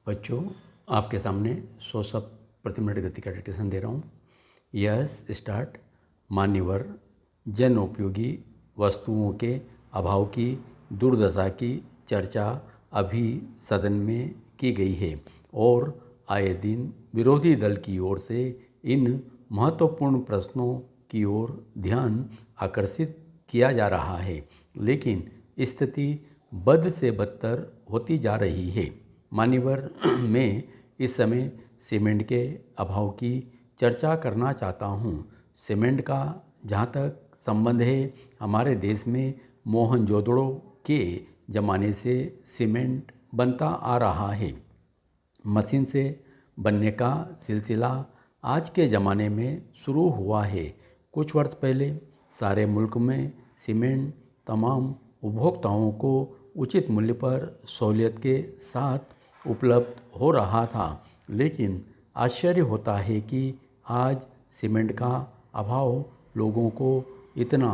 बच्चों, आपके सामने 100 शब्द प्रति मिनट गति का डिक्टेशन दे रहा हूँ। Yes start. मान्यवर, जन उपयोगी वस्तुओं के अभाव की दुर्दशा की चर्चा अभी सदन में की गई है और आए दिन विरोधी दल की ओर से इन महत्वपूर्ण प्रश्नों की ओर ध्यान आकर्षित किया जा रहा है, लेकिन स्थिति बद से बदतर होती जा रही है। मान्यवर, मैं इस समय सीमेंट के अभाव की चर्चा करना चाहता हूँ। सीमेंट का जहाँ तक संबंध है, हमारे देश में मोहनजोदड़ो के ज़माने से सीमेंट बनता आ रहा है। मशीन से बनने का सिलसिला आज के ज़माने में शुरू हुआ है। कुछ वर्ष पहले सारे मुल्क में सीमेंट तमाम उपभोक्ताओं को उचित मूल्य पर सहूलियत के साथ उपलब्ध हो रहा था, लेकिन आश्चर्य होता है कि आज सीमेंट का अभाव लोगों को इतना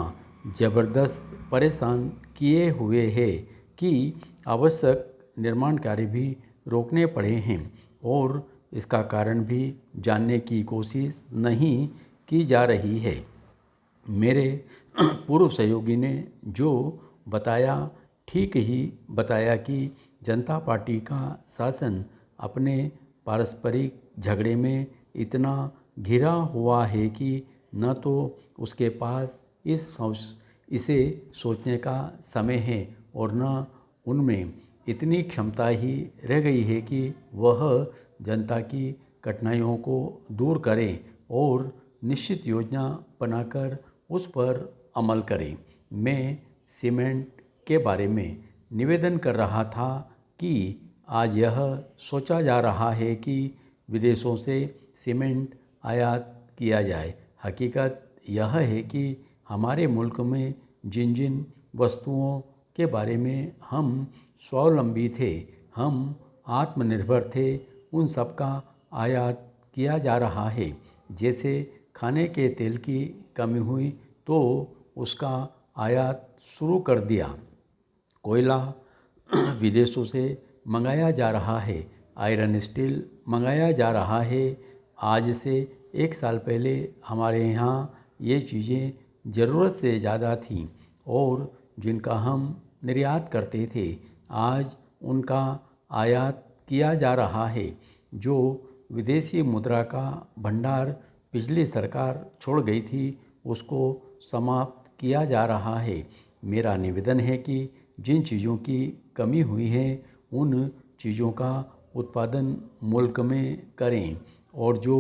ज़बरदस्त परेशान किए हुए है कि आवश्यक निर्माण कार्य भी रोकने पड़े हैं और इसका कारण भी जानने की कोशिश नहीं की जा रही है। मेरे पूर्व सहयोगी ने जो बताया, ठीक ही बताया कि जनता पार्टी का शासन अपने पारस्परिक झगड़े में इतना घिरा हुआ है कि न तो उसके पास इसे सोचने का समय है और न उनमें इतनी क्षमता ही रह गई है कि वह जनता की कठिनाइयों को दूर करें और निश्चित योजना बनाकर उस पर अमल करें। मैं सीमेंट के बारे में निवेदन कर रहा था कि आज यह सोचा जा रहा है कि विदेशों से सीमेंट आयात किया जाए। हकीकत यह है कि हमारे मुल्क में जिन जिन वस्तुओं के बारे में हम स्वावलंबी थे, हम आत्मनिर्भर थे, उन सब का आयात किया जा रहा है। जैसे खाने के तेल की कमी हुई तो उसका आयात शुरू कर दिया। कोयला विदेशों से मंगाया जा रहा है, आयरन स्टील मंगाया जा रहा है। आज से 1 साल पहले हमारे यहाँ ये चीज़ें ज़रूरत से ज़्यादा थीं और जिनका हम निर्यात करते थे, आज उनका आयात किया जा रहा है। जो विदेशी मुद्रा का भंडार पिछली सरकार छोड़ गई थी, उसको समाप्त किया जा रहा है। मेरा निवेदन है कि जिन चीज़ों की कमी हुई है, उन चीज़ों का उत्पादन मुल्क में करें और जो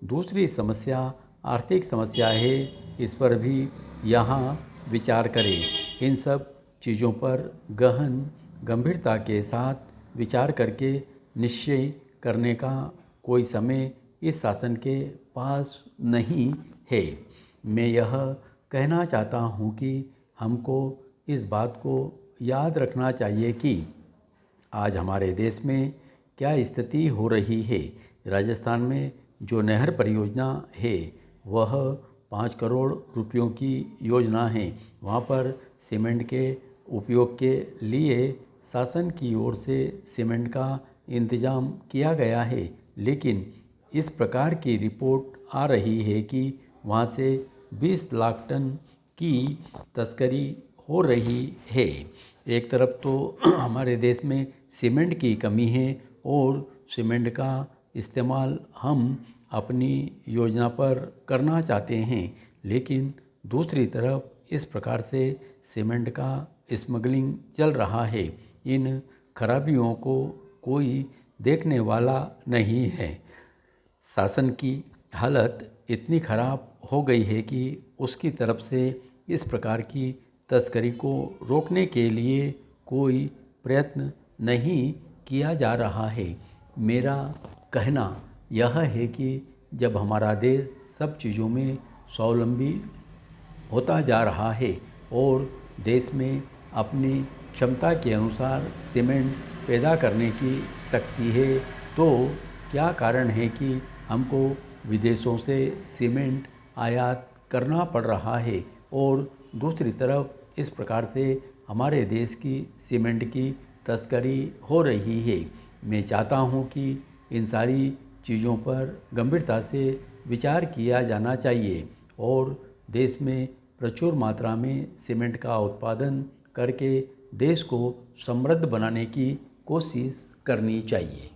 दूसरी समस्या आर्थिक समस्या है, इस पर भी यहाँ विचार करें। इन सब चीज़ों पर गहन गंभीरता के साथ विचार करके निश्चय करने का कोई समय इस शासन के पास नहीं है। मैं यह कहना चाहता हूँ कि हमको इस बात को याद रखना चाहिए कि आज हमारे देश में क्या स्थिति हो रही है। राजस्थान में जो नहर परियोजना है, वह 5 करोड़ रुपयों की योजना है। वहाँ पर सीमेंट के उपयोग के लिए शासन की ओर से सीमेंट का इंतजाम किया गया है, लेकिन इस प्रकार की रिपोर्ट आ रही है कि वहाँ से 20 लाख टन की तस्करी हो रही है। एक तरफ तो हमारे देश में सीमेंट की कमी है और सीमेंट का इस्तेमाल हम अपनी योजना पर करना चाहते हैं, लेकिन दूसरी तरफ इस प्रकार से सीमेंट का स्मगलिंग चल रहा है। इन खराबियों को कोई देखने वाला नहीं है। शासन की हालत इतनी ख़राब हो गई है कि उसकी तरफ से इस प्रकार की तस्करी को रोकने के लिए कोई प्रयत्न नहीं किया जा रहा है। मेरा कहना यह है कि जब हमारा देश सब चीज़ों में स्वावलंबी होता जा रहा है और देश में अपनी क्षमता के अनुसार सीमेंट पैदा करने की शक्ति है, तो क्या कारण है कि हमको विदेशों से सीमेंट आयात करना पड़ रहा है और दूसरी तरफ इस प्रकार से हमारे देश की सीमेंट की तस्करी हो रही है। मैं चाहता हूं कि इन सारी चीज़ों पर गंभीरता से विचार किया जाना चाहिए और देश में प्रचुर मात्रा में सीमेंट का उत्पादन करके देश को समृद्ध बनाने की कोशिश करनी चाहिए।